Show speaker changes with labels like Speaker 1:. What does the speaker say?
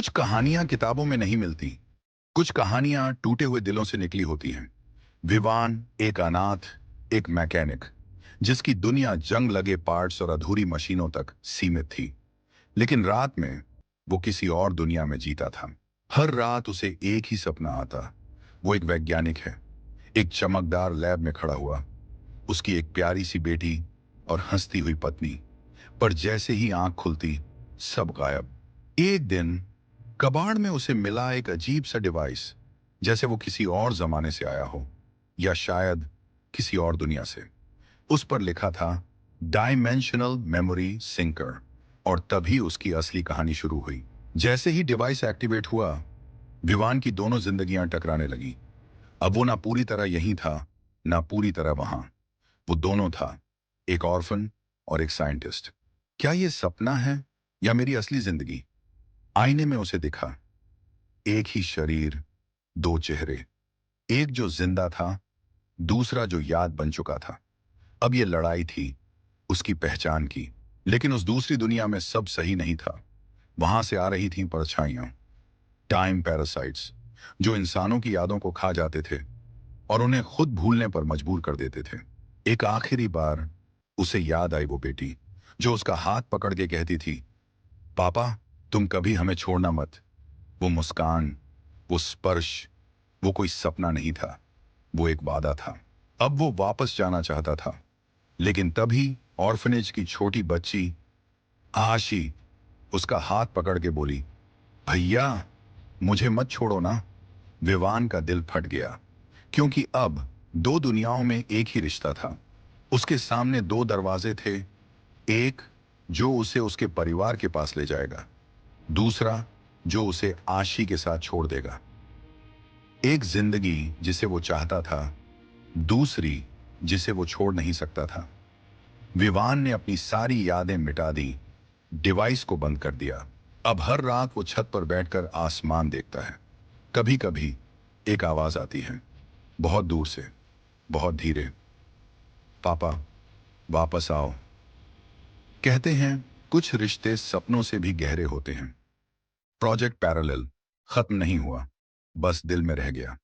Speaker 1: कुछ कहानियां किताबों में नहीं मिलती। कुछ कहानियां टूटे हुए दिलों से निकली होती हैं। विवान एक अनाथ, एक मैकेनिक, जिसकी दुनिया जंग लगे पार्ट्स और अधूरी मशीनों तक सीमित थी। लेकिन रात में वो किसी और दुनिया में जीता था। हर रात उसे एक ही सपना आता। वो एक वैज्ञानिक है, एक चमकदार लैब में खड़ा हुआ, उसकी एक प्यारी सी बेटी और हंसती हुई पत्नी। पर जैसे ही आंख खुलती, सब गायब। एक दिन कबाड़ में उसे मिला एक अजीब सा डिवाइस, जैसे वो किसी और जमाने से आया हो, या शायद किसी और दुनिया से। उस पर लिखा था डायमेंशनल मेमोरी सिंकर। और तभी उसकी असली कहानी शुरू हुई। जैसे ही डिवाइस एक्टिवेट हुआ, विवान की दोनों जिंदगियां टकराने लगी। अब वो ना पूरी तरह यहीं था, ना पूरी तरह वहां। वो दोनों था, एक ऑर्फन और एक साइंटिस्ट। क्या ये सपना है या मेरी असली जिंदगी? आईने में उसे दिखा, एक ही शरीर, दो चेहरे। एक जो जिंदा था, दूसरा जो याद बन चुका था। अब ये लड़ाई थी उसकी पहचान की। लेकिन उस दूसरी दुनिया में सब सही नहीं था। वहां से आ रही थीं परछाइयां, टाइम पैरासाइट्स, जो इंसानों की यादों को खा जाते थे और उन्हें खुद भूलने पर मजबूर कर देते थे। एक आखिरी बार उसे याद आई वो बेटी, जो उसका हाथ पकड़ के कहती थी, पापा, तुम कभी हमें छोड़ना मत। वो मुस्कान, वो स्पर्श, वो कोई सपना नहीं था, वो एक वादा था। अब वो वापस जाना चाहता था। लेकिन तभी ऑर्फनेज की छोटी बच्ची आशी उसका हाथ पकड़ के बोली, भैया, मुझे मत छोड़ो ना। विवान का दिल फट गया, क्योंकि अब दो दुनियाओं में एक ही रिश्ता था। उसके सामने दो दरवाजे थे, एक जो उसे उसके परिवार के पास ले जाएगा, दूसरा जो उसे आशी के साथ छोड़ देगा। एक जिंदगी जिसे वो चाहता था, दूसरी जिसे वो छोड़ नहीं सकता था। विवान ने अपनी सारी यादें मिटा दी, डिवाइस को बंद कर दिया। अब हर रात वो छत पर बैठकर आसमान देखता है। कभी कभी एक आवाज आती है, बहुत दूर से, बहुत धीरे, पापा, वापस आओ। कहते हैं कुछ रिश्ते सपनों से भी गहरे होते हैं। प्रोजेक्ट पैरेलल खत्म नहीं हुआ, बस दिल में रह गया।